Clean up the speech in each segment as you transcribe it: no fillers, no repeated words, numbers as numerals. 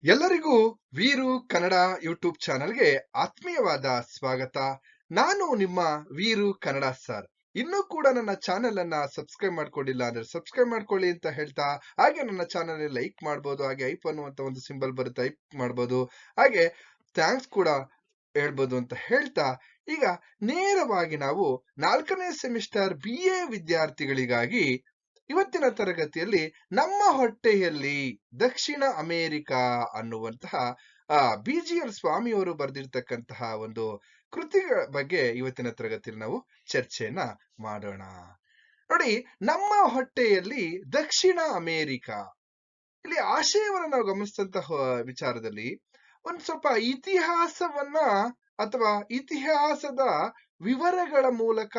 ಎಲ್ಲರಿಗೂ ವೀರು ಕನ್ನಡ ಯೂಟ್ಯೂಬ್ ಚಾನೆಲ್ಗೆ ಆತ್ಮೀಯವಾದ ಸ್ವಾಗತ. ನಾನು ನಿಮ್ಮ ವೀರು ಕನ್ನಡ ಸರ್. ಇನ್ನೂ ಕೂಡ ನನ್ನ ಚಾನೆಲ್ ಅನ್ನ ಸಬ್ಸ್ಕ್ರೈಬ್ ಮಾಡ್ಕೊಂಡಿಲ್ಲ ಅಂದ್ರೆ ಸಬ್ಸ್ಕ್ರೈಬ್ ಮಾಡ್ಕೊಳ್ಳಿ ಅಂತ ಹೇಳ್ತಾ, ಹಾಗೆ ನನ್ನ ಚಾನೆಲ್ ಲೈಕ್ ಮಾಡ್ಬೋದು, ಹಾಗೆ ಐಪ್ ಅನ್ನುವಂತ ಒಂದು ಸಿಂಬಲ್ ಬರುತ್ತೆ, ಐಪ್ ಮಾಡ್ಬೋದು, ಹಾಗೆ ಥ್ಯಾಂಕ್ಸ್ ಕೂಡ ಹೇಳ್ಬೋದು ಅಂತ ಹೇಳ್ತಾ, ಈಗ ನೇರವಾಗಿ ನಾವು 4ನೇ ಸೆಮಿಸ್ಟರ್ BA ವಿದ್ಯಾರ್ಥಿಗಳಿಗಾಗಿ ಇವತ್ತಿನ ತರಗತಿಯಲ್ಲಿ ನಮ್ಮ ಹೊಟ್ಟೆಯಲ್ಲಿ ದಕ್ಷಿಣ ಅಮೆರಿಕ ಅನ್ನುವಂತಹ BGR ಸ್ವಾಮಿಯವರು ಬರೆದಿರ್ತಕ್ಕಂತಹ ಒಂದು ಕೃತಿಗಳ ಬಗ್ಗೆ ಇವತ್ತಿನ ತರಗತಿಯಲ್ಲಿ ನಾವು ಚರ್ಚೆಯನ್ನ ಮಾಡೋಣ. ನೋಡಿ, ನಮ್ಮ ಹೊಟ್ಟೆಯಲ್ಲಿ ದಕ್ಷಿಣ ಅಮೆರಿಕ, ಇಲ್ಲಿ ಆಶಯವನ್ನ ನಾವು ಗಮನಿಸಿದಂತಹ ವಿಚಾರದಲ್ಲಿ ಒಂದ್ ಸ್ವಲ್ಪ ಇತಿಹಾಸವನ್ನ ಅಥವಾ ಇತಿಹಾಸದ ವಿವರಗಳ ಮೂಲಕ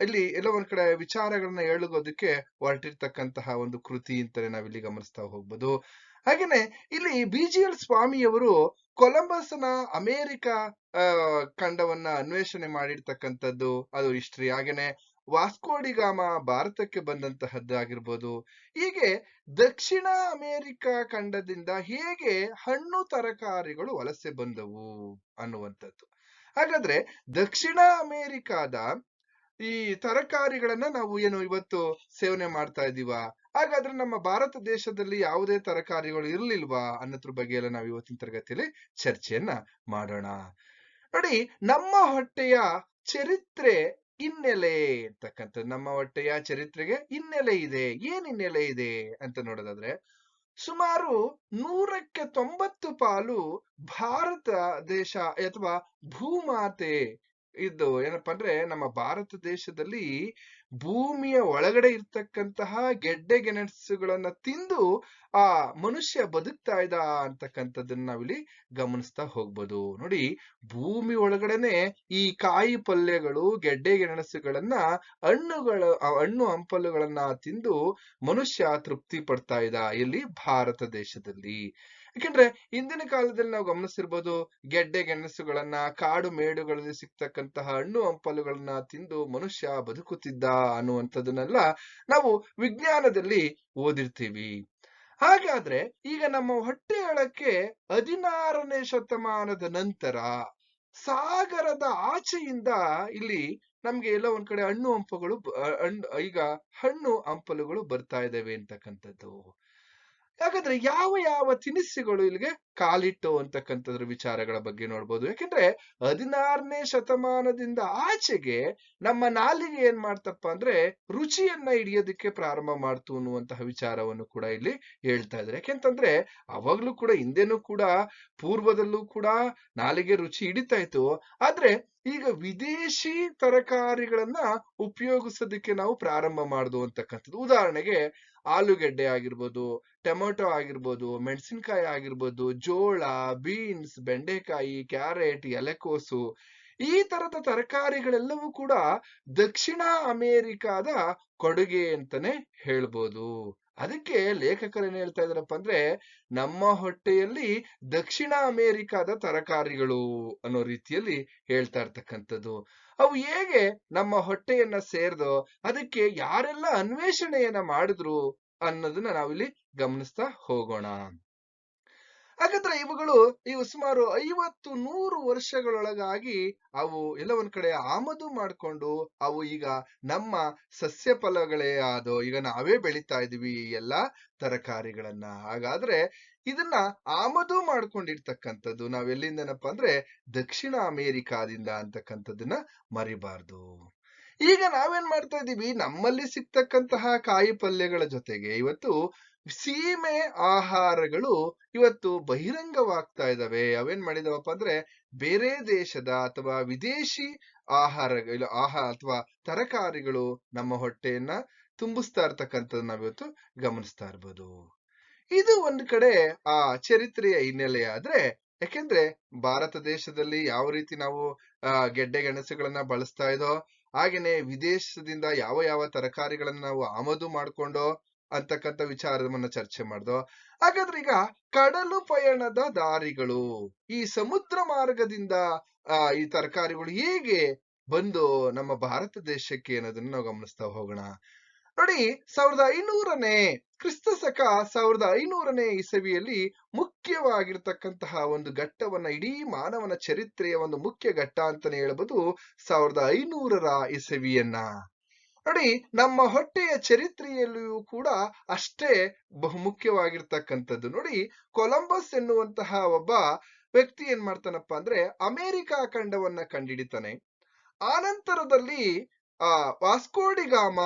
ಇಲ್ಲಿ ಎಲ್ಲೋ ಒಂದ್ ಕಡೆ ವಿಚಾರಗಳನ್ನ ಹೇಳುವುದಕ್ಕೆ ಹೊರಟಿರ್ತಕ್ಕಂತಹ ಒಂದು ಕೃತಿ ಅಂತಾನೆ ನಾವಿಲ್ಲಿ ಗಮನಿಸ್ತಾ ಹೋಗ್ಬೋದು. ಹಾಗೇನೆ ಇಲ್ಲಿ BGR ಸ್ವಾಮಿಯವರು ಕೊಲಂಬಸ್ನ ಅಮೆರಿಕ ಖಂಡವನ್ನ ಅನ್ವೇಷಣೆ ಮಾಡಿರ್ತಕ್ಕಂಥದ್ದು, ಅದು ಹಿಸ್ಟ್ರಿ. ಹಾಗೇನೆ ವಾಸ್ಕೋಡಿಗಾಮ ಭಾರತಕ್ಕೆ ಬಂದಂತಹದ್ದಾಗಿರ್ಬೋದು. ಹೀಗೆ ದಕ್ಷಿಣ ಅಮೆರಿಕ ಖಂಡದಿಂದ ಹೇಗೆ ಹಣ್ಣು ತರಕಾರಿಗಳು ವಲಸೆ ಬಂದವು ಅನ್ನುವಂಥದ್ದು. ಹಾಗಾದ್ರೆ ದಕ್ಷಿಣ ಅಮೆರಿಕಾದ ಈ ತರಕಾರಿಗಳನ್ನ ನಾವು ಏನು ಇವತ್ತು ಸೇವನೆ ಮಾಡ್ತಾ ಇದೀವ, ಹಾಗಾದ್ರೆ ನಮ್ಮ ಭಾರತ ದೇಶದಲ್ಲಿ ಯಾವುದೇ ತರಕಾರಿಗಳು ಇರ್ಲಿಲ್ವಾ ಅನ್ನೋದ್ರ ಬಗ್ಗೆ ಎಲ್ಲ ನಾವು ಇವತ್ತಿನ ತರಗತಿಯಲ್ಲಿ ಚರ್ಚೆಯನ್ನ ಮಾಡೋಣ. ನೋಡಿ, ನಮ್ಮ ಹೊಟ್ಟೆಯ ಚರಿತ್ರೆ ಹಿನ್ನೆಲೆ ಅಂತಕ್ಕಂಥದ್ದು, ನಮ್ಮ ಹೊಟ್ಟೆಯ ಚರಿತ್ರೆಗೆ ಹಿನ್ನೆಲೆ ಇದೆ. ಏನ್ ಹಿನ್ನೆಲೆ ಇದೆ ಅಂತ ನೋಡೋದಾದ್ರೆ, ಸುಮಾರು 100ಕ್ಕೆ 90 ಪಾಲು ಭಾರತ ದೇಶ ಅಥವಾ ಭೂಮಾತೆ ಇದು ಏನಪ್ಪಾ ಅಂದ್ರೆ, ನಮ್ಮ ಭಾರತ ದೇಶದಲ್ಲಿ ಭೂಮಿಯ ಒಳಗಡೆ ಇರ್ತಕ್ಕಂತಹ ಗೆಡ್ಡೆ ಗೆಣಸುಗಳನ್ನ ತಿಂದು ಆ ಮನುಷ್ಯ ಬದುಕ್ತಾ ಇದ್ದ ಅಂತಕ್ಕಂಥದ್ದನ್ನ ನಾವಿಲ್ಲಿ ಗಮನಿಸ್ತಾ ಹೋಗ್ಬೋದು. ನೋಡಿ, ಭೂಮಿ ಒಳಗಡೆನೆ ಈ ಕಾಯಿ ಪಲ್ಯಗಳು, ಗೆಡ್ಡೆ ಗೆಣಸುಗಳನ್ನ, ಹಣ್ಣು ಹಂಪಲುಗಳನ್ನ ತಿಂದು ಮನುಷ್ಯ ತೃಪ್ತಿ ಪಡ್ತಾ ಇದ್ದ ಇಲ್ಲಿ ಭಾರತ ದೇಶದಲ್ಲಿ. ಯಾಕೆಂದ್ರೆ ಹಿಂದಿನ ಕಾಲದಲ್ಲಿ ನಾವು ಗಮನಿಸಿರ್ಬೋದು, ಗೆಡ್ಡೆ ಗೆಣಸುಗಳನ್ನ, ಕಾಡು ಮೇಡುಗಳಲ್ಲಿ ಸಿಗ್ತಕ್ಕಂತಹ ಹಣ್ಣು ಹಂಪಲುಗಳನ್ನ ತಿಂದು ಮನುಷ್ಯ ಬದುಕುತ್ತಿದ್ದ ಅನ್ನುವಂಥದ್ದನ್ನೆಲ್ಲ ನಾವು ವಿಜ್ಞಾನದಲ್ಲಿ ಓದಿರ್ತೀವಿ. ಹಾಗಾದ್ರೆ ಈಗ ನಮ್ಮ ಹೊಟ್ಟೆಯೊಳಕ್ಕೆ 16ನೇ ಶತಮಾನದ ನಂತರ ಸಾಗರದ ಆಚೆಯಿಂದ ಇಲ್ಲಿ ನಮ್ಗೆ ಎಲ್ಲೋ ಒಂದ್ ಕಡೆ ಈಗ ಹಣ್ಣು ಹಂಪಲುಗಳು ಬರ್ತಾ ಇದಾವೆ ಅಂತಕ್ಕಂಥದ್ದು. ಹಾಗಾದ್ರೆ ಯಾವ ಯಾವ ತಿನಿಸುಗಳು ಇಲ್ಲಿಗೆ ಕಾಲಿಟ್ಟು ಅಂತಕ್ಕಂಥದ್ರ ವಿಚಾರಗಳ ಬಗ್ಗೆ ನೋಡ್ಬೋದು. ಯಾಕೆಂದ್ರೆ 16ನೇ ಶತಮಾನದಿಂದ ಆಚೆಗೆ ನಮ್ಮ ನಾಲಿಗೆ ಏನ್ ಮಾಡ್ತಪ್ಪ ಅಂದ್ರೆ ರುಚಿಯನ್ನ ಹಿಡಿಯೋದಕ್ಕೆ ಪ್ರಾರಂಭ ಮಾಡ್ತು ಅನ್ನುವಂತಹ ವಿಚಾರವನ್ನು ಕೂಡ ಇಲ್ಲಿ ಹೇಳ್ತಾ ಇದ್ದಾರೆ. ಯಾಕೆಂತಂದ್ರೆ ಅವಾಗ್ಲೂ ಕೂಡ, ಹಿಂದೆನೂ ಕೂಡ, ಪೂರ್ವದಲ್ಲೂ ಕೂಡ ನಾಲಿಗೆ ರುಚಿ ಹಿಡಿತಾ ಇತ್ತು. ಆದ್ರೆ ಈಗ ವಿದೇಶಿ ತರಕಾರಿಗಳನ್ನ ಉಪಯೋಗಿಸೋದಕ್ಕೆ ನಾವು ಪ್ರಾರಂಭ ಮಾಡುದು ಅಂತಕ್ಕಂಥದ್ದು. ಉದಾಹರಣೆಗೆ ಆಲೂಗೆಡ್ಡೆ ಆಗಿರ್ಬೋದು, ಟೊಮೆಟೊ ಆಗಿರ್ಬೋದು, ಮೆಣಸಿನಕಾಯಿ ಆಗಿರ್ಬೋದು, ಜೋಳ, ಬೀನ್ಸ್, ಬೆಂಡೆಕಾಯಿ, ಕ್ಯಾರೆಟ್, ಎಲೆಕೋಸು, ಈ ತರದ ತರಕಾರಿಗಳೆಲ್ಲವೂ ಕೂಡ ದಕ್ಷಿಣ ಅಮೆರಿಕಾದ ಕೊಡುಗೆ ಅಂತಾನೆ ಹೇಳ್ಬೋದು. ಅದಕ್ಕೆ ಲೇಖಕರು ಏನ್ ಹೇಳ್ತಾ ಇದಾರಪ್ಪ ಅಂದ್ರೆ, ನಮ್ಮ ಹೊಟ್ಟೆಯಲ್ಲಿ ದಕ್ಷಿಣ ಅಮೆರಿಕಾದ ತರಕಾರಿಗಳು ಅನ್ನೋ ರೀತಿಯಲ್ಲಿ ಹೇಳ್ತಾ ಇರ್ತಕ್ಕಂಥದ್ದು. ಅವು ಹೇಗೆ ನಮ್ಮ ಹೊಟ್ಟೆಯನ್ನ ಸೇರ್ದೋ, ಅದಕ್ಕೆ ಯಾರೆಲ್ಲ ಅನ್ವೇಷಣೆಯನ್ನ ಮಾಡಿದ್ರು ಅನ್ನೋದನ್ನ ನಾವಿಲ್ಲಿ ಗಮನಿಸ್ತಾ ಹೋಗೋಣ. ಹಾಗಾದ್ರೆ ಇವು ಸುಮಾರು 50-100 ವರ್ಷಗಳೊಳಗಾಗಿ ಅವು ಎಲ್ಲ ಒಂದ್ ಕಡೆ ಆಮದು ಮಾಡ್ಕೊಂಡು, ಅವು ಈಗ ನಮ್ಮ ಸಸ್ಯ ಫಲಗಳೇ ಆದೋ, ಈಗ ನಾವೇ ಬೆಳಿತಾ ಇದೀವಿ ಈ ಎಲ್ಲಾ ತರಕಾರಿಗಳನ್ನ. ಹಾಗಾದ್ರೆ ಇದನ್ನ ಆಮದು ಮಾಡ್ಕೊಂಡಿರ್ತಕ್ಕಂಥದ್ದು ನಾವ್ ಎಲ್ಲಿಂದನಪ್ಪ ಅಂದ್ರೆ ದಕ್ಷಿಣ ಅಮೆರಿಕಾದಿಂದ ಅಂತಕ್ಕಂಥದ್ದನ್ನ ಮರಿಬಾರ್ದು. ಈಗ ನಾವೇನ್ ಮಾಡ್ತಾ ಇದೀವಿ, ನಮ್ಮಲ್ಲಿ ಸಿಗ್ತಕ್ಕಂತಹ ಕಾಯಿ ಪಲ್ಯಗಳ ಜೊತೆಗೆ ಇವತ್ತು ಸೀಮೆ ಆಹಾರಗಳು ಇವತ್ತು ಬಹಿರಂಗವಾಗ್ತಾ ಇದಾವೆ. ಅವೇನ್ ಮಾಡಿದಾವಪ್ಪ ಅಂದ್ರೆ, ಬೇರೆ ದೇಶದ ಅಥವಾ ವಿದೇಶಿ ಅಥವಾ ತರಕಾರಿಗಳು ನಮ್ಮ ಹೊಟ್ಟೆಯನ್ನ ತುಂಬಿಸ್ತಾ ಇರ್ತಕ್ಕಂಥದ್ದು ನಾವಿವತ್ತು ಗಮನಿಸ್ತಾ ಇರ್ಬೋದು. ಇದು ಒಂದ್ ಕಡೆ ಆ ಚರಿತ್ರೆಯ ಹಿನ್ನೆಲೆ ಆದ್ರೆ, ಯಾಕೆಂದ್ರೆ ಭಾರತ ದೇಶದಲ್ಲಿ ಯಾವ ರೀತಿ ನಾವು ಗೆಡ್ಡೆ ಗೆಣಸುಗಳನ್ನ ಬಳಸ್ತಾ ಇದೋ, ಹಾಗೇನೆ ವಿದೇಶದಿಂದ ಯಾವ ಯಾವ ತರಕಾರಿಗಳನ್ನ ನಾವು ಆಮದು ಮಾಡ್ಕೊಂಡೋ ಅಂತಕ್ಕಂಥ ವಿಚಾರವನ್ನ ಚರ್ಚೆ ಮಾಡ್ದೋ. ಹಾಗಾದ್ರೆ ಈಗ ಕಡಲು ಪಯಣದ ದಾರಿಗಳು, ಈ ಸಮುದ್ರ ಮಾರ್ಗದಿಂದ ಈ ತರಕಾರಿಗಳು ಹೇಗೆ ಬಂದು ನಮ್ಮ ಭಾರತ ದೇಶಕ್ಕೆ ಅನ್ನೋದನ್ನ ನಾವು ಗಮನಿಸ್ತಾ ಹೋಗೋಣ. ನೋಡಿ, 1500ನೇ ಕ್ರಿಸ್ತ ಶಕ 1500ನೇ ಇಸವಿಯಲ್ಲಿ ಮುಖ್ಯವಾಗಿರ್ತಕ್ಕಂತಹ ಒಂದು ಘಟ್ಟವನ್ನ, ಇಡೀ ಮಾನವನ ಚರಿತ್ರೆಯ ಒಂದು ಮುಖ್ಯ ಘಟ್ಟ ಅಂತಾನೆ ಹೇಳ್ಬೋದು 1500ರ ಇಸವಿಯನ್ನ. ನೋಡಿ, ನಮ್ಮ ಹೊಟ್ಟೆಯ ಚರಿತ್ರೆಯಲ್ಲಿಯೂ ಕೂಡ ಅಷ್ಟೇ ಬಹುಮುಖ್ಯವಾಗಿರ್ತಕ್ಕಂಥದ್ದು. ನೋಡಿ, ಕೊಲಂಬಸ್ ಎನ್ನುವಂತಹ ಒಬ್ಬ ವ್ಯಕ್ತಿ ಏನ್ ಮಾಡ್ತಾನಪ್ಪ ಅಂದ್ರೆ ಅಮೆರಿಕ ಖಂಡವನ್ನ ಕಂಡಿಡಿತಾನೆ. ಆನಂತರದಲ್ಲಿ ವಾಸ್ಕೋಡಿಗಾಮ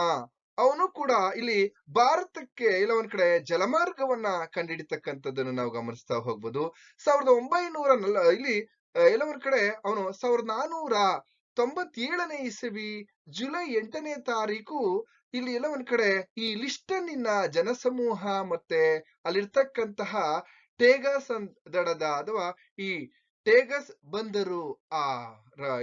ಅವನು ಕೂಡ ಇಲ್ಲಿ ಭಾರತಕ್ಕೆ ಇಲ್ಲ ಒಂದ್ ಕಡೆ ಜಲಮಾರ್ಗವನ್ನ ಕಂಡಿಡಿತಕ್ಕಂಥದ್ದನ್ನು ನಾವು ಗಮನಿಸ್ತಾ ಹೋಗ್ಬೋದು. 1900 ಇಲ್ಲಿ ಎಲ್ಲ ಒಂದ್ ಕಡೆ ಅವನು 1497ನೇ ಇಸವಿ ಜುಲೈ 8ನೇ ತಾರೀಕು ಇಲ್ಲಿ ಎಲ್ಲ ಒಂದ್ ಕಡೆ ಈ ಲಿಸ್ಟನ್ನಿನ ಜನಸಮೂಹ ಮತ್ತೆ ಅಲ್ಲಿರ್ತಕ್ಕಂತಹ ಟೇಗಸ್ ದಡದ ಅಥವಾ ಈ ಟೇಗಸ್ ಬಂದರು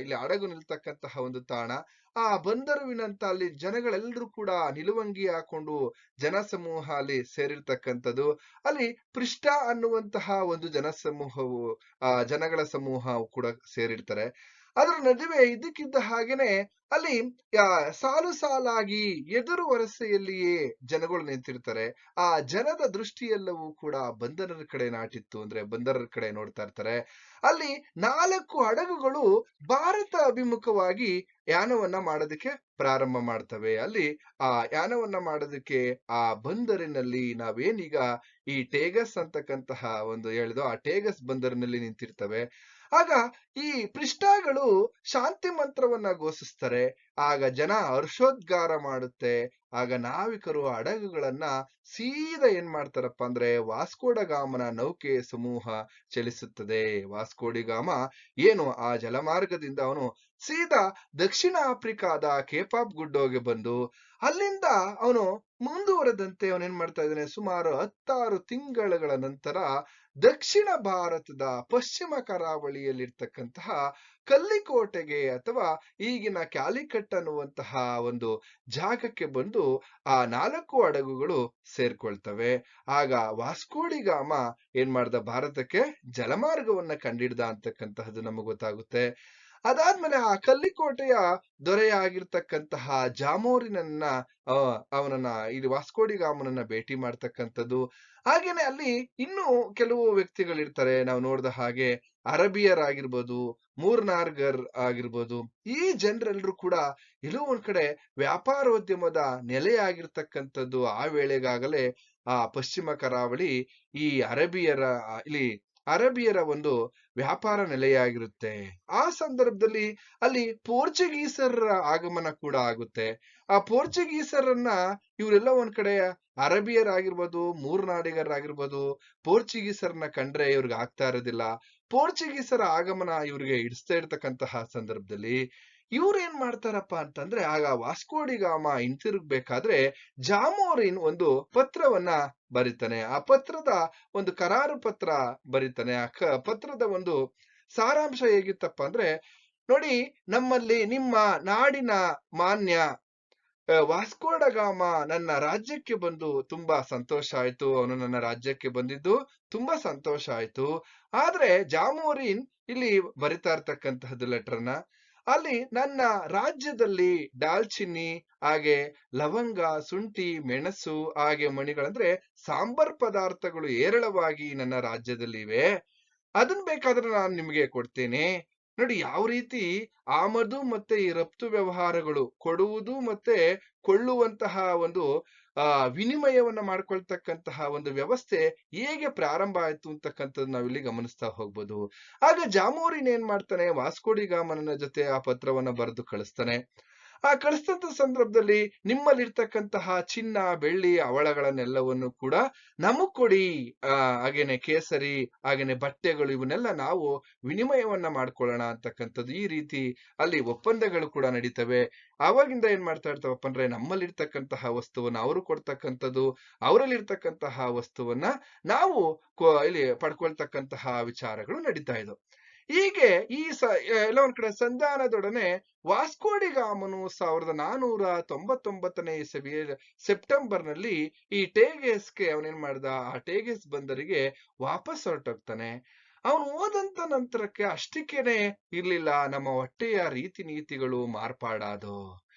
ಇಲ್ಲಿ ಹಡಗು ನಿಲ್ತಕ್ಕಂತಹ ಒಂದು ತಾಣ, ಆ ಬಂದರುವಿನಂತ ಅಲ್ಲಿ ಜನಗಳೆಲ್ಲರೂ ಕೂಡ ನಿಲುವಂಗಿ ಹಾಕೊಂಡು ಜನಸಮೂಹ ಅಲ್ಲಿ ಸೇರಿರ್ತಕ್ಕಂಥದ್ದು. ಅಲ್ಲಿ ಪೃಷ್ಠ ಅನ್ನುವಂತಹ ಒಂದು ಜನಸಮೂಹವು ಜನಗಳ ಸಮೂಹ ಕೂಡ ಸೇರಿರ್ತಾರೆ. ಅದರ ನಡುವೆ ಇದ್ದಕ್ಕಿದ್ದ ಹಾಗೇನೆ ಅಲ್ಲಿ ಸಾಲು ಸಾಲಾಗಿ ಎದುರು ವರಸೆಯಲ್ಲಿಯೇ ಜನಗಳು ನಿಂತಿರ್ತಾರೆ. ಆ ಜನದ ದೃಷ್ಟಿಯೆಲ್ಲವೂ ಕೂಡ ಬಂದರರ ಕಡೆ ನಾಟಿತ್ತು, ಅಂದ್ರೆ ಬಂದರರ ಕಡೆ ನೋಡ್ತಾ ಇರ್ತಾರೆ. ಅಲ್ಲಿ 4 ಹಡಗುಗಳು ಭಾರತ ಅಭಿಮುಖವಾಗಿ ಯಾನವನ್ನ ಮಾಡೋದಕ್ಕೆ ಪ್ರಾರಂಭ ಮಾಡ್ತವೆ. ಅಲ್ಲಿ ಆ ಯಾನವನ್ನ ಮಾಡೋದಕ್ಕೆ ಆ ಬಂದರಿನಲ್ಲಿ ನಾವೇನೀಗ ಈ ಟೇಗಸ್ ಅಂತಕ್ಕಂತಹ ಒಂದು ಹೇಳಿದೋ ಆ ಟೇಗಸ್ ಬಂದರಿನಲ್ಲಿ ನಿಂತಿರ್ತವೆ. ಆಗ ಈ ಪೃಷ್ಠಗಳು ಶಾಂತಿ ಮಂತ್ರವನ್ನ ಘೋಷಿಸ್ತಾರೆ. ಆಗ ಜನ ಹರ್ಷೋದ್ಗಾರ ಮಾಡುತ್ತೆ. ಆಗ ನಾವಿಕರು ಹಡಗುಗಳನ್ನ ಸೀದಾ ಏನ್ ಮಾಡ್ತಾರಪ್ಪ ಅಂದ್ರೆ ವಾಸ್ಕೋಡಗಾಮನ ನೌಕೆ ಸಮೂಹ ಚಲಿಸುತ್ತದೆ. ವಾಸ್ಕೋಡಿಗಾಮ ಏನು ಆ ಜಲಮಾರ್ಗದಿಂದ ಅವನು ಸೀದಾ ದಕ್ಷಿಣ ಆಫ್ರಿಕಾದ ಕೇಪ್ ಆಫ್ ಗುಡ್ ಹೋಗಿ ಬಂದು ಅಲ್ಲಿಂದ ಅವನು ಮುಂದುವರೆದಂತೆ ಅವನೇನ್ ಮಾಡ್ತಾ ಇದ್ದಾನೆ, ಸುಮಾರು 16 ತಿಂಗಳ ನಂತರ ದಕ್ಷಿಣ ಭಾರತದ ಪಶ್ಚಿಮ ಕರಾವಳಿಯಲ್ಲಿರ್ತಕ್ಕಂತಹ ಕಲ್ಲಿಕೋಟೆಗೆ ಅಥವಾ ಈಗಿನ ಕ್ಯಾಲಿಕಟ್ ಅನ್ನುವಂತಹ ಒಂದು ಜಾಗಕ್ಕೆ ಬಂದು ಆ 4 ಹಡಗುಗಳು ಸೇರ್ಕೊಳ್ತವೆ. ಆಗ ವಾಸ್ಕೋಡಿಗಾಮ ಏನ್ ಮಾಡ್ದ, ಭಾರತಕ್ಕೆ ಜಲಮಾರ್ಗವನ್ನ ಕಂಡಿಡ್ದ ಅಂತಕ್ಕಂತಹದ್ದು ನಮಗೆ ಗೊತ್ತಾಗುತ್ತೆ. ಅದಾದ್ಮೇಲೆ ಆ ಕಲ್ಲಿಕೋಟೆಯ ದೊರೆಯಾಗಿರ್ತಕ್ಕಂತಹ ಜಾಮೋರಿನನ್ನ ಅವನನ್ನ ಇಲ್ಲಿ ವಾಸ್ಕೋಡಿಗಾಮನನ್ನ ಭೇಟಿ ಮಾಡ್ತಕ್ಕಂಥದ್ದು. ಹಾಗೇನೆ ಅಲ್ಲಿ ಇನ್ನೂ ಕೆಲವು ವ್ಯಕ್ತಿಗಳಿರ್ತಾರೆ. ನಾವು ನೋಡಿದ ಹಾಗೆ ಅರಬಿಯರಾಗಿರ್ಬೋದು, ಮೂರ್ನಾರ್ಗರ್ ಆಗಿರ್ಬೋದು. ಈ ಜನರೆಲ್ಲರೂ ಕೂಡ ಎಲ್ಲೋ ಒಂದ್ ಕಡೆ ವ್ಯಾಪಾರೋದ್ಯಮದ ನೆಲೆಯಾಗಿರ್ತಕ್ಕಂಥದ್ದು. ಆ ವೇಳೆಗಾಗಲೇ ಆ ಪಶ್ಚಿಮ ಕರಾವಳಿ ಈ ಅರಬಿಯರ ಒಂದು ವ್ಯಾಪಾರ ನೆಲೆಯಾಗಿರುತ್ತೆ. ಆ ಸಂದರ್ಭದಲ್ಲಿ ಅಲ್ಲಿ ಪೋರ್ಚುಗೀಸರ ಆಗಮನ ಕೂಡ ಆಗುತ್ತೆ. ಆ ಪೋರ್ಚುಗೀಸರನ್ನ ಇವರೆಲ್ಲ ಒಂದ್ ಕಡೆ ಅರಬಿಯರಾಗಿರ್ಬೋದು, ಮೂರ್ನಾಡಿಗರಾಗಿರ್ಬೋದು, ಪೋರ್ಚುಗೀಸರನ್ನ ಕಂಡ್ರೆ ಇವ್ರಿಗೆ ಆಗ್ತಾ ಇರೋದಿಲ್ಲ. ಪೋರ್ಚುಗೀಸರ ಆಗಮನ ಇವ್ರಿಗೆ ಹಿಡಿಸ್ತಾ ಇರ್ತಕ್ಕಂತಹ ಸಂದರ್ಭದಲ್ಲಿ ಇವ್ರು ಏನ್ ಮಾಡ್ತಾರಪ್ಪ ಅಂತಂದ್ರೆ, ಆಗ ವಾಸ್ಕೋಡಿಗಾಮ ಹಿಂತಿರುಗ್ಬೇಕಾದ್ರೆ ಜಾಮೋರಿನ್ ಒಂದು ಪತ್ರವನ್ನ ಬರಿತಾನೆ. ಆ ಪತ್ರದ ಒಂದು ಕರಾರು ಪತ್ರ ಬರಿತಾನೆ. ಆ ಪತ್ರದ ಒಂದು ಸಾರಾಂಶ ಹೇಗಿತ್ತಪ್ಪ ಅಂದ್ರೆ, ನೋಡಿ, ನಮ್ಮಲ್ಲಿ ನಿಮ್ಮ ನಾಡಿನ ಮಾನ್ಯ ವಾಸ್ಕೋಡಗಾಮ ನನ್ನ ರಾಜ್ಯಕ್ಕೆ ಬಂದು ತುಂಬಾ ಸಂತೋಷ ಆಯ್ತು. ಅವನು ನನ್ನ ರಾಜ್ಯಕ್ಕೆ ಬಂದಿದ್ದು ತುಂಬಾ ಸಂತೋಷ ಆಯ್ತು. ಆದ್ರೆ ಜಾಮೋರಿನ್ ಇಲ್ಲಿ ಬರಿತಾ ಇರ್ತಕ್ಕಂತಹದ್ದು ಲೆಟರ್ನ, ಅಲ್ಲಿ ನನ್ನ ರಾಜ್ಯದಲ್ಲಿ ದಾಲ್ಚಿನ್ನಿ ಹಾಗೆ ಲವಂಗ, ಶುಂಠಿ, ಮೆಣಸು ಹಾಗೆ ಮಣಿಗಳಂದ್ರೆ ಸಾಂಬಾರ್ ಪದಾರ್ಥಗಳು ಹೇರಳವಾಗಿ ನನ್ನ ರಾಜ್ಯದಲ್ಲಿ ಇವೆ. ಅದನ್ ಬೇಕಾದ್ರೆ ನಾನು ನಿಮಗೆ ಕೊಡ್ತೇನೆ. ನೋಡಿ, ಯಾವ ರೀತಿ ಆಮದು ಮತ್ತೆ ಈ ರಫ್ತು ವ್ಯವಹಾರಗಳು, ಕೊಡುವುದು ಮತ್ತೆ ಕೊಳ್ಳುವಂತಹ ಒಂದು ವಿನಿಮಯವನ್ನ ಮಾಡ್ಕೊಳ್ತಕ್ಕಂತಹ ಒಂದು ವ್ಯವಸ್ಥೆ ಹೇಗೆ ಪ್ರಾರಂಭ ಆಯ್ತು ಅಂತಕ್ಕಂಥದ್ದು ನಾವಿಲ್ಲಿ ಗಮನಿಸ್ತಾ ಹೋಗ್ಬೋದು. ಆಗ ಜಾಮೋರಿನ್ ಏನ್ ಮಾಡ್ತಾನೆ, ವಾಸ್ಕೋಡಿಗಾಮನ ಜೊತೆ ಆ ಪತ್ರವನ್ನ ಬರೆದು ಕಳಿಸ್ತಾನೆ. ಆ ಕಳಿಸಿದಂತ ಸಂದರ್ಭದಲ್ಲಿ ನಿಮ್ಮಲ್ಲಿರ್ತಕ್ಕಂತಹ ಚಿನ್ನ, ಬೆಳ್ಳಿ, ಹವಳಗಳನ್ನೆಲ್ಲವನ್ನು ಕೂಡ ನಮಗ್ ಕೊಡಿ. ಹಾಗೇನೆ ಕೇಸರಿ, ಹಾಗೇನೆ ಬಟ್ಟೆಗಳು, ಇವನ್ನೆಲ್ಲ ನಾವು ವಿನಿಮಯವನ್ನ ಮಾಡ್ಕೊಳ್ಳೋಣ ಅಂತಕ್ಕಂಥದ್ದು. ಈ ರೀತಿ ಅಲ್ಲಿ ಒಪ್ಪಂದಗಳು ಕೂಡ ನಡೀತವೆ. ಆವಾಗಿಂದ ಏನ್ ಮಾಡ್ತಾ ಇರ್ತಾವಪ್ಪ ಅಂದ್ರೆ, ನಮ್ಮಲ್ಲಿರ್ತಕ್ಕಂತಹ ವಸ್ತುವನ್ನ ಅವರು ಕೊಡ್ತಕ್ಕಂಥದ್ದು, ಅವರಲ್ಲಿರ್ತಕ್ಕಂತಹ ವಸ್ತುವನ್ನ ನಾವು ಇಲ್ಲಿ ಪಡ್ಕೊಳ್ತಕ್ಕಂತಹ ವಿಚಾರಗಳು ನಡೀತಾ ಇದ್ವು. ಹೀಗೆ ಈ ಎಲ್ಲ ಒಂದ್ ಕಡೆ ಸಂಧಾನದೊಡನೆ ವಾಸ್ಕೋಡಿಗಾಮನು 1499ನೇ ಇಸವಿಯ ಸೆಪ್ಟೆಂಬರ್ನಲ್ಲಿ ಈ ಟೇಗೆಸ್ಗೆ ಅವನೇನ್ ಮಾಡ್ದ, ಆ ಟೇಗೆಸ್ ಬಂದರಿಗೆ ವಾಪಸ್ ಹೊರಟೋಗ್ತಾನೆ. ಅವನು ಹೋದಂತ ನಂತರಕ್ಕೆ ಅಷ್ಟಕ್ಕೇನೆ ಇರ್ಲಿಲ್ಲ ನಮ್ಮ ಹೊಟ್ಟೆಯ ರೀತಿ ನೀತಿಗಳು ಮಾರ್ಪಾಡಾದವು.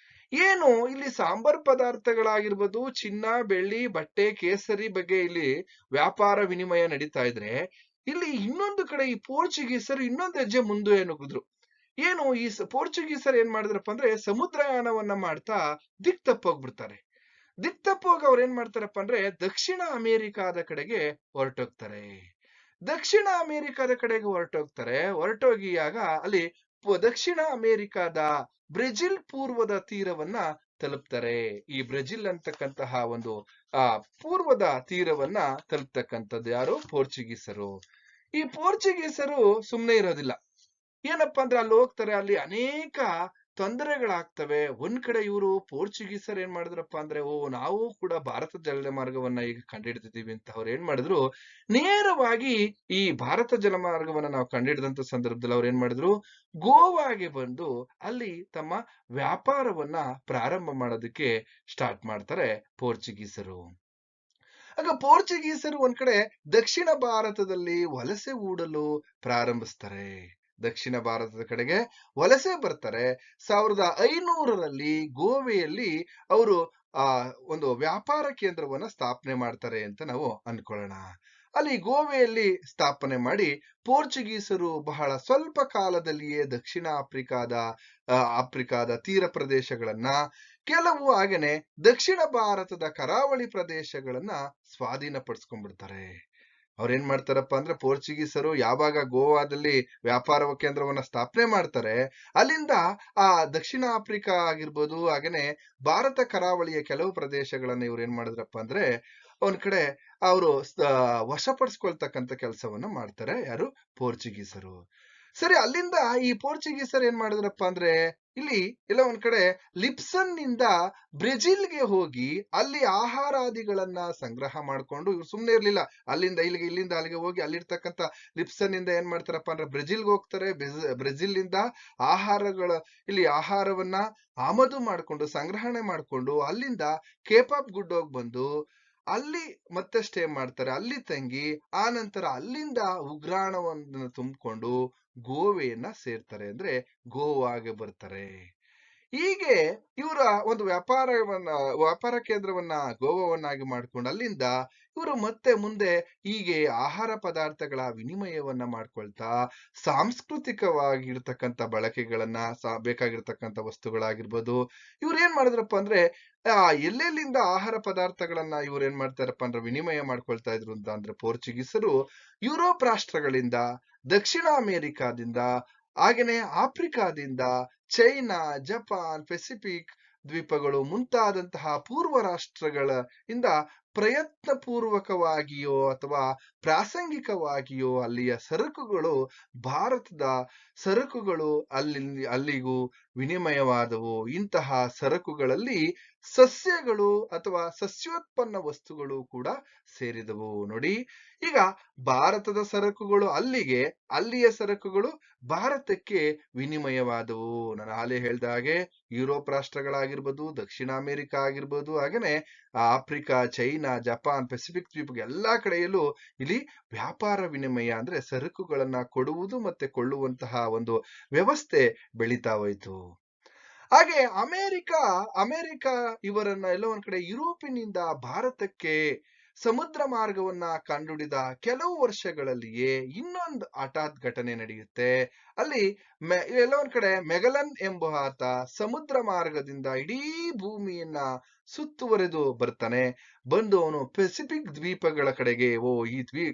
ಏನು ಇಲ್ಲಿ ಸಾಂಬಾರ್ ಪದಾರ್ಥಗಳಾಗಿರ್ಬೋದು, ಚಿನ್ನ, ಬೆಳ್ಳಿ, ಬಟ್ಟೆ, ಕೇಸರಿ ಬಗ್ಗೆ ಇಲ್ಲಿ ವ್ಯಾಪಾರ ವಿನಿಮಯ ನಡೀತಾ ಇದ್ರೆ, ಇಲ್ಲಿ ಇನ್ನೊಂದು ಕಡೆ ಈ ಪೋರ್ಚುಗೀಸರು ಇನ್ನೊಂದು ಹೆಜ್ಜೆ ಮುಂದೆ ನುಗ್ಗಿದ್ರು. ಏನು ಈ ಪೋರ್ಚುಗೀಸರು ಏನ್ ಮಾಡಿದ್ರಪ್ಪ ಅಂದ್ರೆ ಸಮುದ್ರಯಾನವನ್ನ ಮಾಡ್ತಾ ದಿಕ್ ತಪ್ಪೋಗ್ಬಿಡ್ತಾರೆ. ದಿಕ್ ತಪ್ಪೋಗಿ ಅವ್ರು ಏನ್ ಮಾಡ್ತಾರಪ್ಪ ಅಂದ್ರೆ ದಕ್ಷಿಣ ಅಮೆರಿಕಾದ ಕಡೆಗೆ ಹೊರಟೋಗ್ತಾರೆ. ದಕ್ಷಿಣ ಅಮೆರಿಕಾದ ಕಡೆಗೆ ಹೊರಟೋಗಿಯಾಗ ಅಲ್ಲಿ ದಕ್ಷಿಣ ಅಮೆರಿಕಾದ ಬ್ರೆಜಿಲ್ ಪೂರ್ವದ ತೀರವನ್ನ ತಲುಪ್ತಾರೆ. ಈ ಬ್ರೆಜಿಲ್ ಅಂತಕ್ಕಂತಹ ಒಂದು ಪೂರ್ವದ ತೀರವನ್ನ ತಲುಪ್ತಕ್ಕಂಥದ್ದು ಯಾರು? ಪೋರ್ಚುಗೀಸರು. ಈ ಪೋರ್ಚುಗೀಸರು ಸುಮ್ನೆ ಇರೋದಿಲ್ಲ. ಏನಪ್ಪಾ ಅಂದ್ರೆ ಅಲ್ಲಿ ಹೋಗ್ತಾರೆ, ಅಲ್ಲಿ ಅನೇಕ ತೊಂದರೆಗಳಾಗ್ತವೆ. ಒಂದ್ ಕಡೆ ಇವರು ಪೋರ್ಚುಗೀಸರು ಏನ್ ಮಾಡಿದ್ರಪ್ಪ ಅಂದ್ರೆ, ನಾವು ಕೂಡ ಭಾರತ ಜಲಮಾರ್ಗವನ್ನ ಈಗ ಕಂಡುಹಿಡಿದಿದ್ದೀವಿ ಅಂತ ಅವ್ರು ಏನ್ ಮಾಡಿದ್ರು, ನೇರವಾಗಿ ಈ ಭಾರತ ಜಲಮಾರ್ಗವನ್ನ ನಾವು ಕಂಡುಹಿಡಿದಂತ ಸಂದರ್ಭದಲ್ಲಿ ಅವ್ರು ಏನ್ ಮಾಡಿದ್ರು, ಗೋವಾಗೆ ಬಂದು ಅಲ್ಲಿ ತಮ್ಮ ವ್ಯಾಪಾರವನ್ನ ಪ್ರಾರಂಭ ಮಾಡೋದಕ್ಕೆ ಸ್ಟಾರ್ಟ್ ಮಾಡ್ತಾರೆ ಪೋರ್ಚುಗೀಸರು. ಆಗ ಪೋರ್ಚುಗೀಸರು ಒಂದ್ ಕಡೆ ದಕ್ಷಿಣ ಭಾರತದಲ್ಲಿ ವಲಸೆ ಹೂಡಲು ಪ್ರಾರಂಭಿಸ್ತಾರೆ. ದಕ್ಷಿಣ ಭಾರತದ ಕಡೆಗೆ ವಲಸೆ ಬರ್ತಾರೆ. 1500ರಲ್ಲಿ ಗೋವೆಯಲ್ಲಿ ಅವರು ಒಂದು ವ್ಯಾಪಾರ ಕೇಂದ್ರವನ್ನ ಸ್ಥಾಪನೆ ಮಾಡ್ತಾರೆ ಅಂತ ನಾವು ಅನ್ಕೊಳ್ಳೋಣ. ಅಲ್ಲಿ ಗೋವೆಯಲ್ಲಿ ಸ್ಥಾಪನೆ ಮಾಡಿ ಪೋರ್ಚುಗೀಸರು ಬಹಳ ಸ್ವಲ್ಪ ಕಾಲದಲ್ಲಿಯೇ ದಕ್ಷಿಣ ಆಫ್ರಿಕಾದ ತೀರ ಪ್ರದೇಶಗಳನ್ನ, ಕೆಲವು ಹಾಗೇನೆ ದಕ್ಷಿಣ ಭಾರತದ ಕರಾವಳಿ ಪ್ರದೇಶಗಳನ್ನ ಸ್ವಾಧೀನಪಡಿಸ್ಕೊಂಡ್ಬಿಡ್ತಾರೆ. ಅವ್ರೇನ್ ಮಾಡ್ತಾರಪ್ಪ ಅಂದ್ರೆ ಪೋರ್ಚುಗೀಸರು ಯಾವಾಗ ಗೋವಾದಲ್ಲಿ ವ್ಯಾಪಾರ ಕೇಂದ್ರವನ್ನ ಸ್ಥಾಪನೆ ಮಾಡ್ತಾರೆ, ಅಲ್ಲಿಂದ ಆ ದಕ್ಷಿಣ ಆಫ್ರಿಕಾ ಆಗಿರ್ಬೋದು, ಹಾಗೇನೆ ಭಾರತ ಕರಾವಳಿಯ ಕೆಲವು ಪ್ರದೇಶಗಳನ್ನ ಇವ್ರು ಏನ್ ಮಾಡಿದ್ರಪ್ಪ ಅಂದ್ರೆ ಒಂದ್ ಕಡೆ ಅವರು ವಶಪಡಿಸ್ಕೊಳ್ತಕ್ಕಂಥ ಕೆಲಸವನ್ನ ಮಾಡ್ತಾರೆ. ಯಾರು? ಪೋರ್ಚುಗೀಸರು. ಸರಿ, ಅಲ್ಲಿಂದ ಈ ಪೋರ್ಚುಗೀಸರು ಏನ್ ಮಾಡಿದ್ರಪ್ಪ ಅಂದ್ರೆ ಇಲ್ಲಿ ಎಲ್ಲ ಒಂದ್ ಕಡೆ ಲಿಪ್ಸನ್ ನಿಂದ ಬ್ರೆಜಿಲ್ಗೆ ಹೋಗಿ ಅಲ್ಲಿ ಆಹಾರಾದಿಗಳನ್ನ ಸಂಗ್ರಹ ಮಾಡ್ಕೊಂಡು, ಇವ್ರು ಸುಮ್ನೆ ಇರ್ಲಿಲ್ಲ. ಅಲ್ಲಿಂದ ಇಲ್ಲಿಗೆ, ಇಲ್ಲಿಂದ ಅಲ್ಲಿಗೆ ಹೋಗಿ ಅಲ್ಲಿರ್ತಕ್ಕಂಥ ಲಿಪ್ಸನ್ ನಿಂದ ಏನ್ ಮಾಡ್ತಾರಪ್ಪ ಅಂದ್ರೆ ಬ್ರೆಜಿಲ್ಗೆ ಹೋಗ್ತಾರೆ. ಬ್ರೆಜಿಲ್ ನಿಂದ ಇಲ್ಲಿ ಆಹಾರವನ್ನ ಆಮದು ಮಾಡ್ಕೊಂಡು ಸಂಗ್ರಹಣೆ ಮಾಡ್ಕೊಂಡು ಅಲ್ಲಿಂದ ಕೇಪ್ ಆಫ್ ಗುಡ್ ಹೋಗಿ ಬಂದು ಅಲ್ಲಿ ಮತ್ತೆ ಸ್ಟೇ ಮಾಡ್ತಾರೆ. ಅಲ್ಲಿ ತಂಗಿ ಆ ನಂತರ ಅಲ್ಲಿಂದ ಉಗ್ರಾಣವನ್ನು ತುಂಬಿಕೊಂಡು ಗೋವೆಯನ್ನ ಸೇರ್ತಾರೆ. ಅಂದ್ರೆ ಗೋವಾಗೆ ಬರ್ತಾರೆ. ಹೀಗೆ ಇವರ ಒಂದು ವ್ಯಾಪಾರ ಕೇಂದ್ರವನ್ನ ಗೋವಾವನ್ನಾಗಿ ಮಾಡ್ಕೊಂಡು ಅಲ್ಲಿಂದ ಇವರು ಮತ್ತೆ ಮುಂದೆ ಹೀಗೆ ಆಹಾರ ಪದಾರ್ಥಗಳ ವಿನಿಮಯವನ್ನ ಮಾಡ್ಕೊಳ್ತಾ ಸಾಂಸ್ಕೃತಿಕವಾಗಿರ್ತಕ್ಕಂಥ ಬಳಕೆಗಳನ್ನ, ಬೇಕಾಗಿರ್ತಕ್ಕಂಥ ವಸ್ತುಗಳಾಗಿರ್ಬೋದು, ಇವ್ರು ಏನ್ ಮಾಡಿದ್ರಪ್ಪ ಅಂದ್ರೆ ಎಲ್ಲೆಲ್ಲಿಂದ ಆಹಾರ ಪದಾರ್ಥಗಳನ್ನ ಇವ್ರು ಏನ್ ಮಾಡ್ತಾರಪ್ಪ ಅಂದ್ರೆ ವಿನಿಮಯ ಮಾಡ್ಕೊಳ್ತಾ ಇದ್ರು ಅಂತ ಅಂದ್ರೆ ಪೋರ್ಚುಗೀಸರು ಯುರೋಪ್ ರಾಷ್ಟ್ರಗಳಿಂದ, ದಕ್ಷಿಣ ಅಮೆರಿಕಾದಿಂದ, ಹಾಗೇನೆ ಆಫ್ರಿಕಾದಿಂದ, ಚೈನಾ, ಜಪಾನ್, ಪೆಸಿಫಿಕ್ ದ್ವೀಪಗಳು ಮುಂತಾದಂತಹ ಪೂರ್ವ ರಾಷ್ಟ್ರಗಳ ಇಂದ ಪ್ರಯತ್ನ ಪೂರ್ವಕವಾಗಿಯೋ ಅಥವಾ ಪ್ರಾಸಂಗಿಕವಾಗಿಯೋ ಅಲ್ಲಿಯ ಸರಕುಗಳು, ಭಾರತದ ಸರಕುಗಳು ಅಲ್ಲಿಗೂ ವಿನಿಮಯವಾದವು. ಇಂತಹ ಸರಕುಗಳಲ್ಲಿ ಸಸ್ಯಗಳು ಅಥವಾ ಸಸ್ಯೋತ್ಪನ್ನ ವಸ್ತುಗಳು ಕೂಡ ಸೇರಿದವು. ನೋಡಿ, ಈಗ ಭಾರತದ ಸರಕುಗಳು ಅಲ್ಲಿಗೆ, ಅಲ್ಲಿಯ ಸರಕುಗಳು ಭಾರತಕ್ಕೆ ವಿನಿಮಯವಾದವು. ನಾನು ಹಾಲೆ ಹೇಳ್ದ ಹಾಗೆ ಯುರೋಪ್ ರಾಷ್ಟ್ರಗಳಾಗಿರ್ಬೋದು, ದಕ್ಷಿಣ ಅಮೆರಿಕ ಆಗಿರ್ಬೋದು, ಹಾಗೇನೆ ಆಫ್ರಿಕಾ, ಚೈನಾ, ಜಪಾನ್, ಪೆಸಿಫಿಕ್ ದ್ವೀಪ ಎಲ್ಲಾ ಕಡೆಯಲ್ಲೂ ಇಲ್ಲಿ ವ್ಯಾಪಾರ ವಿನಿಮಯ ಅಂದ್ರೆ ಸರಕುಗಳನ್ನ ಕೊಡುವುದು ಮತ್ತೆ ಕೊಳ್ಳುವಂತಹ ಒಂದು ವ್ಯವಸ್ಥೆ ಬೆಳೀತಾ ಹೋಯ್ತು. ಹಾಗೆ ಅಮೆರಿಕ ಇವರನ್ನ ಎಲ್ಲ ಒಂದ್ ಕಡೆ ಯುರೋಪಿನಿಂದ ಭಾರತಕ್ಕೆ ಸಮುದ್ರ ಮಾರ್ಗವನ್ನ ಕಂಡುಹಿಡಿದ ಕೆಲವು ವರ್ಷಗಳಲ್ಲಿಯೇ ಇನ್ನೊಂದು ಹಠಾತ್ ಘಟನೆ ನಡೆಯುತ್ತೆ. ಅಲ್ಲಿ ಎಲ್ಲ ಒಂದ್ ಕಡೆ ಮೆಗಲನ್ ಎಂಬ ಆತ ಸಮುದ್ರ ಮಾರ್ಗದಿಂದ ಇಡೀ ಭೂಮಿಯನ್ನ ಸುತ್ತುವರೆದು ಬರ್ತಾನೆ. ಬಂದು ಅವನು ಪೆಸಿಫಿಕ್ ದ್ವೀಪಗಳ ಕಡೆಗೆ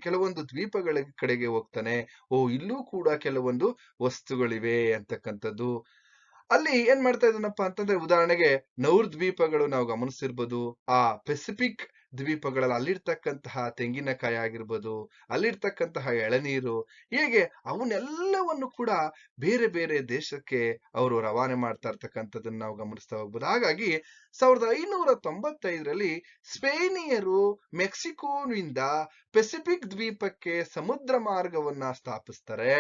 ಕೆಲವೊಂದು ದ್ವೀಪಗಳ ಕಡೆಗೆ ಹೋಗ್ತಾನೆ. ಇಲ್ಲೂ ಕೂಡ ಕೆಲವೊಂದು ವಸ್ತುಗಳಿವೆ ಅಂತಕ್ಕಂಥದ್ದು. ಅಲ್ಲಿ ಏನ್ ಮಾಡ್ತಾ ಇದ್ದಾನಪ್ಪ ಅಂತಂದ್ರೆ, ಉದಾಹರಣೆಗೆ ನೌರ್ ದ್ವೀಪಗಳು ನಾವು ಗಮನಿಸಿರ್ಬೋದು. ಆ ಪೆಸಿಫಿಕ್ ದ್ವೀಪಗಳಲ್ಲಿ ಅಲ್ಲಿರ್ತಕ್ಕಂತಹ ತೆಂಗಿನಕಾಯಿ ಆಗಿರ್ಬೋದು, ಅಲ್ಲಿರ್ತಕ್ಕಂತಹ ಎಳನೀರು, ಹೇಗೆ ಅವನ್ನೆಲ್ಲವನ್ನು ಕೂಡ ಬೇರೆ ಬೇರೆ ದೇಶಕ್ಕೆ ಅವರು ರವಾನೆ ಮಾಡ್ತಾ ಇರ್ತಕ್ಕಂಥದ್ದನ್ನ ನಾವು ಗಮನಿಸ್ತಾ ಹೋಗ್ಬೋದು. ಹಾಗಾಗಿ 1595ರಲ್ಲಿ ಸ್ಪೇನಿಯರು ಮೆಕ್ಸಿಕೋನಿಂದ ಪೆಸಿಫಿಕ್ ದ್ವೀಪಕ್ಕೆ ಸಮುದ್ರ ಮಾರ್ಗವನ್ನ ಸ್ಥಾಪಿಸ್ತಾರೆ.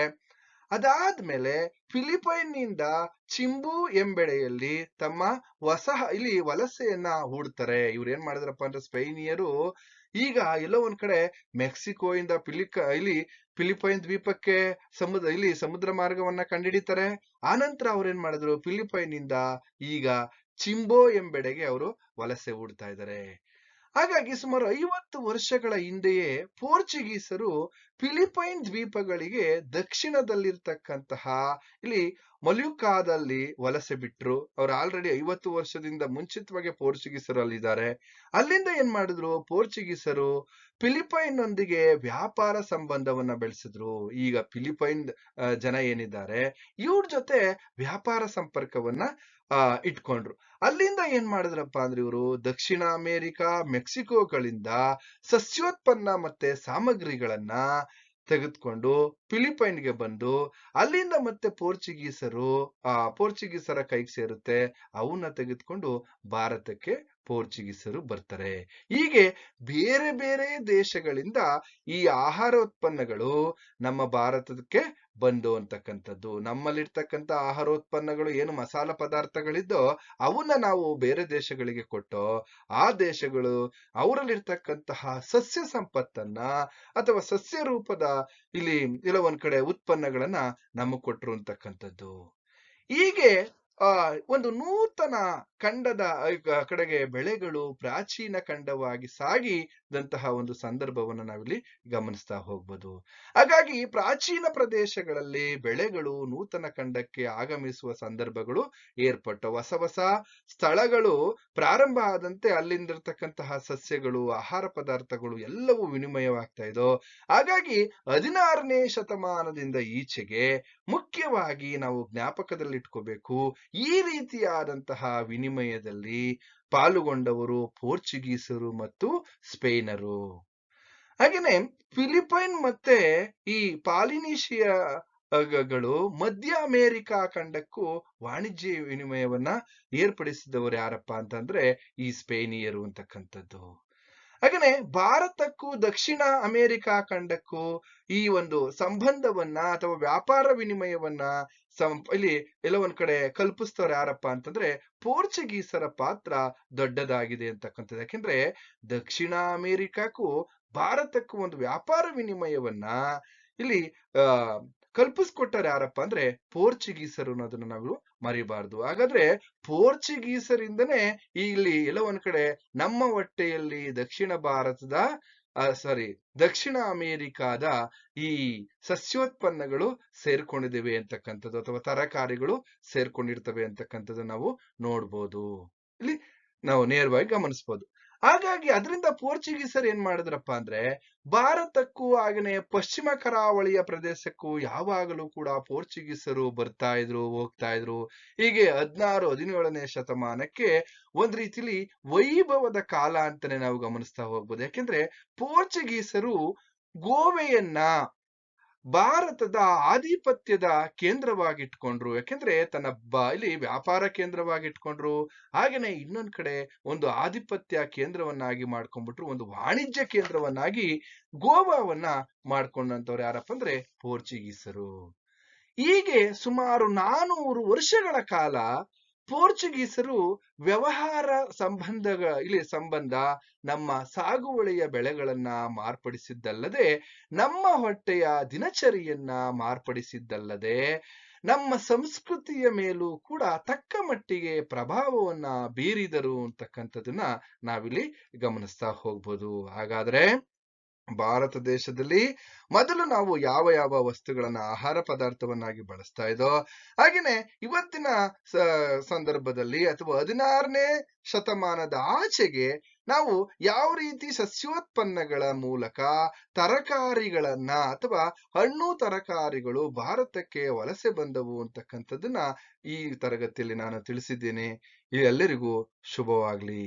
ಅದಾದ್ಮೇಲೆ ಫಿಲಿಪೈನ್ ನಿಂದ ಚಿಂಬು ಎಂಬೆಡೆಯಲ್ಲಿ ತಮ್ಮ ಇಲ್ಲಿ ವಲಸೆಯನ್ನ ಹೂಡ್ತಾರೆ. ಇವ್ರು ಏನ್ ಮಾಡಿದ್ರಪ್ಪ ಅಂದ್ರೆ ಸ್ಪೈನಿಯರು ಈಗ ಎಲ್ಲೋ ಒಂದ್ ಕಡೆ ಮೆಕ್ಸಿಕೋ ಇಂದ ಫಿಲಿಪೈನ್ ದ್ವೀಪಕ್ಕೆ ಸಮುದ್ರ ಮಾರ್ಗವನ್ನ ಕಂಡುಹಿಡಿತಾರೆ. ಆನಂತರ ಅವ್ರೇನ್ ಮಾಡಿದ್ರು, ಫಿಲಿಪೈನ್ ನಿಂದ ಈಗ ಚಿಂಬೋ ಎಂಬೆಡೆಗೆ ಅವರು ವಲಸೆ ಹೂಡ್ತಾ ಇದ್ದಾರೆ. ಹಾಗಾಗಿ ಸುಮಾರು 50 ವರ್ಷಗಳ ಹಿಂದೆಯೇ ಪೋರ್ಚುಗೀಸರು ಫಿಲಿಪೈನ್ ದ್ವೀಪಗಳಿಗೆ ದಕ್ಷಿಣದಲ್ಲಿರ್ತಕ್ಕಂತಹ ಇಲ್ಲಿ ಮಲ್ಯುಕಾದಲ್ಲಿ ವಲಸೆ ಬಿಟ್ರು. ಅವ್ರು ಆಲ್ರೆಡಿ 50 ವರ್ಷದಿಂದ ಮುಂಚಿತವಾಗಿ ಪೋರ್ಚುಗೀಸರು ಅಲ್ಲಿದ್ದಾರೆ. ಅಲ್ಲಿಂದ ಏನ್ ಮಾಡಿದ್ರು ಪೋರ್ಚುಗೀಸರು ಫಿಲಿಪೈನ್ ನೊಂದಿಗೆ ವ್ಯಾಪಾರ ಸಂಬಂಧವನ್ನ ಬೆಳೆಸಿದ್ರು. ಈಗ ಫಿಲಿಪೈನ್ ಜನ ಏನಿದ್ದಾರೆ ಇವ್ರ ಜೊತೆ ವ್ಯಾಪಾರ ಸಂಪರ್ಕವನ್ನ ಇಟ್ಕೊಂಡ್ರು. ಅಲ್ಲಿಂದ ಏನ್ ಮಾಡಿದ್ರಪ್ಪ ಅಂದ್ರೆ ಇವರು ದಕ್ಷಿಣ ಅಮೆರಿಕ, ಮೆಕ್ಸಿಕೋಗಳಿಂದ ಸಸ್ಯೋತ್ಪನ್ನ ಮತ್ತೆ ಸಾಮಗ್ರಿಗಳನ್ನ ತೆಗೆದುಕೊಂಡು ಫಿಲಿಪೈನ್ಗೆ ಬಂದು ಅಲ್ಲಿಂದ ಮತ್ತೆ ಪೋರ್ಚುಗೀಸರ ಕೈಗೆ ಸೇರುತ್ತೆ. ಅವನ್ನ ತೆಗೆದುಕೊಂಡು ಭಾರತಕ್ಕೆ ಪೋರ್ಚುಗೀಸರು ಬರ್ತಾರೆ. ಹೀಗೆ ಬೇರೆ ಬೇರೆ ದೇಶಗಳಿಂದ ಈ ಆಹಾರ ಉತ್ಪನ್ನಗಳು ನಮ್ಮ ಭಾರತಕ್ಕೆ ಬಂದು ಅಂತಕ್ಕಂಥದ್ದು. ನಮ್ಮಲ್ಲಿರ್ತಕ್ಕಂಥ ಆಹಾರೋತ್ಪನ್ನಗಳು ಏನು ಮಸಾಲ ಪದಾರ್ಥಗಳಿದ್ದೋ ಅವನ್ನ ನಾವು ಬೇರೆ ದೇಶಗಳಿಗೆ ಕೊಟ್ಟು ಆ ದೇಶಗಳು ಅವರಲ್ಲಿರ್ತಕ್ಕಂತಹ ಸಸ್ಯ ಸಂಪತ್ತನ್ನ ಅಥವಾ ಸಸ್ಯ ರೂಪದ ಇಲ್ಲಿ ಕೆಲವೊಂದ್ ಕಡೆ ಉತ್ಪನ್ನಗಳನ್ನ ನಮಗ್ ಕೊಟ್ರು ಅಂತಕ್ಕಂಥದ್ದು. ಹೀಗೆ ಒಂದು ನೂತನ ಖಂಡದ ಕಡೆಗೆ ಬೆಳೆಗಳು ಪ್ರಾಚೀನ ಖಂಡವಾಗಿ ಸಾಗಿದಂತಹ ಒಂದು ಸಂದರ್ಭವನ್ನು ನಾವಿಲ್ಲಿ ಗಮನಿಸ್ತಾ ಹೋಗ್ಬೋದು. ಹಾಗಾಗಿ ಪ್ರಾಚೀನ ಪ್ರದೇಶಗಳಲ್ಲಿ ಬೆಳೆಗಳು ನೂತನ ಖಂಡಕ್ಕೆ ಆಗಮಿಸುವ ಸಂದರ್ಭಗಳು ಏರ್ಪಟ್ಟು ಹೊಸ ಸ್ಥಳಗಳು ಪ್ರಾರಂಭ ಆದಂತೆ ಅಲ್ಲಿಂದಿರ್ತಕ್ಕಂತಹ ಸಸ್ಯಗಳು, ಆಹಾರ ಪದಾರ್ಥಗಳು ಎಲ್ಲವೂ ವಿನಿಮಯವಾಗ್ತಾ ಇದೋ. ಹಾಗಾಗಿ 16ನೇ ಶತಮಾನದಿಂದ ಈಚೆಗೆ ಮುಖ್ಯವಾಗಿ ನಾವು ಜ್ಞಾಪಕದಲ್ಲಿಟ್ಕೋಬೇಕು, ಈ ರೀತಿಯಾದಂತಹ ವಿನಿಮಯದಲ್ಲಿ ಪಾಲುಗೊಂಡವರು ಪೋರ್ಚುಗೀಸರು ಮತ್ತು ಸ್ಪೇನರು. ಹಾಗೇನೆ ಫಿಲಿಪೈನ್ ಮತ್ತೆ ಈ ಪಾಲಿನೇಷಿಯಾಗಳು ಮಧ್ಯ ಅಮೆರಿಕಾ ಖಂಡಕ್ಕೂ ವಾಣಿಜ್ಯ ವಿನಿಮಯವನ್ನ ಏರ್ಪಡಿಸಿದವರು ಯಾರಪ್ಪ ಅಂತಂದ್ರೆ ಈ ಸ್ಪೇನಿಯರು ಅಂತಕ್ಕಂಥದ್ದು. ಹಾಗೇನೆ ಭಾರತಕ್ಕೂ ದಕ್ಷಿಣ ಅಮೆರಿಕಾ ಖಂಡಕ್ಕೂ ಈ ಒಂದು ಸಂಬಂಧವನ್ನ ಅಥವಾ ವ್ಯಾಪಾರ ವಿನಿಮಯವನ್ನ ಇಲ್ಲಿ ಎಲ್ಲೊಂದ್ ಕಡೆ ಕಲ್ಪಿಸ್ತವ್ರು ಯಾರಪ್ಪ ಅಂತಂದ್ರೆ ಪೋರ್ಚುಗೀಸರ ಪಾತ್ರ ದೊಡ್ಡದಾಗಿದೆ ಅಂತಕ್ಕಂಥದ್ದು. ಯಾಕೆಂದ್ರೆ ದಕ್ಷಿಣ ಅಮೆರಿಕಕ್ಕೂ ಭಾರತಕ್ಕೂ ಒಂದು ವ್ಯಾಪಾರ ವಿನಿಮಯವನ್ನ ಇಲ್ಲಿ ಕಲ್ಪಿಸ್ಕೊಟ್ಟಾರೆ ಯಾರಪ್ಪ ಅಂದ್ರೆ ಪೋರ್ಚುಗೀಸರು ಅನ್ನೋದನ್ನ ನಾವು ಮರಿಬಾರ್ದು. ಹಾಗಾದ್ರೆ ಪೋರ್ಚುಗೀಸರಿಂದನೇ ಇಲ್ಲಿ ಎಲ್ಲೋ ಒಂದ್ ಕಡೆ ನಮ್ಮ ಹೊಟ್ಟೆಯಲ್ಲಿ ದಕ್ಷಿಣ ಅಮೆರಿಕಾದ ಈ ಸಸ್ಯೋತ್ಪನ್ನಗಳು ಸೇರ್ಕೊಂಡಿದ್ದೇವೆ ಅಂತಕ್ಕಂಥದ್ದು ಅಥವಾ ತರಕಾರಿಗಳು ಸೇರ್ಕೊಂಡಿರ್ತವೆ ಅಂತಕ್ಕಂಥದ್ದು ನಾವು ನೋಡ್ಬೋದು, ಇಲ್ಲಿ ನಾವು ನೇರವಾಗಿ ಗಮನಿಸ್ಬೋದು. ಹಾಗಾಗಿ ಅದರಿಂದ ಪೋರ್ಚುಗೀಸರು ಏನ್ ಮಾಡಿದ್ರಪ್ಪ ಅಂದ್ರೆ ಭಾರತಕ್ಕೂ ಹಾಗೇನೆ ಪಶ್ಚಿಮ ಕರಾವಳಿಯ ಪ್ರದೇಶಕ್ಕೂ ಯಾವಾಗಲೂ ಕೂಡ ಪೋರ್ಚುಗೀಸರು ಬರ್ತಾ ಇದ್ರು, ಹೋಗ್ತಾ ಇದ್ರು. ಹೀಗೆ 16-17ನೇ ಶತಮಾನಕ್ಕೆ ಒಂದ್ ರೀತಿಲಿ ವೈಭವದ ಕಾಲ ಅಂತಾನೆ ನಾವು ಗಮನಿಸ್ತಾ ಹೋಗ್ಬೋದು. ಯಾಕೆಂದ್ರೆ ಪೋರ್ಚುಗೀಸರು ಗೋವೆಯನ್ನ ಭಾರತದ ಆಧಿಪತ್ಯದ ಕೇಂದ್ರವಾಗಿಟ್ಕೊಂಡ್ರು. ಯಾಕೆಂದ್ರೆ ತನ್ನ ಇಲ್ಲಿ ವ್ಯಾಪಾರ ಕೇಂದ್ರವಾಗಿಟ್ಕೊಂಡ್ರು. ಹಾಗೇನೆ ಇನ್ನೊಂದ್ ಕಡೆ ಒಂದು ಆಧಿಪತ್ಯ ಕೇಂದ್ರವನ್ನಾಗಿ ಮಾಡ್ಕೊಂಡ್ಬಿಟ್ರು, ಒಂದು ವಾಣಿಜ್ಯ ಕೇಂದ್ರವನ್ನಾಗಿ ಗೋವಾವನ್ನ ಮಾಡ್ಕೊಂಡಂತವ್ರು ಯಾರಪ್ಪ ಅಂದ್ರೆ ಪೋರ್ಚುಗೀಸರು. ಹೀಗೆ ಸುಮಾರು 400 ವರ್ಷಗಳ ಕಾಲ ಪೋರ್ಚುಗೀಸರು ವ್ಯವಹಾರ ಸಂಬಂಧ ನಮ್ಮ ಸಾಗುವಳಿಯ ಬೆಳೆಗಳನ್ನ ಮಾರ್ಪಡಿಸಿದ್ದಲ್ಲದೆ, ನಮ್ಮ ಹೊಟ್ಟೆಯ ದಿನಚರಿಯನ್ನ ಮಾರ್ಪಡಿಸಿದ್ದಲ್ಲದೆ, ನಮ್ಮ ಸಂಸ್ಕೃತಿಯ ಮೇಲೂ ಕೂಡ ತಕ್ಕ ಮಟ್ಟಿಗೆ ಪ್ರಭಾವವನ್ನ ಬೀರಿದರು ಅಂತಕ್ಕಂಥದನ್ನ ನಾವಿಲ್ಲಿ ಗಮನಿಸ್ತಾ ಹೋಗ್ಬೋದು. ಹಾಗಾದ್ರೆ ಭಾರತ ದೇಶದಲ್ಲಿ ಮೊದಲು ನಾವು ಯಾವ ವಸ್ತುಗಳನ್ನ ಆಹಾರ ಪದಾರ್ಥವನ್ನಾಗಿ ಬಳಸ್ತಾ ಇದ್ದೋ, ಹಾಗೇನೆ ಇವತ್ತಿನ ಸಂದರ್ಭದಲ್ಲಿ ಅಥವಾ 16ನೇ ಶತಮಾನದ ಆಚೆಗೆ ನಾವು ಯಾವ ರೀತಿ ಸಸ್ಯೋತ್ಪನ್ನಗಳ ಮೂಲಕ ತರಕಾರಿಗಳನ್ನ ಅಥವಾ ಹಣ್ಣು ತರಕಾರಿಗಳು ಭಾರತಕ್ಕೆ ವಲಸೆ ಬಂದವು ಅಂತಕ್ಕಂಥದ್ದನ್ನ ಈ ತರಗತಿಯಲ್ಲಿ ನಾನು ತಿಳಿಸಿದ್ದೇನೆ. ಎಲ್ಲರಿಗೂ ಶುಭವಾಗ್ಲಿ.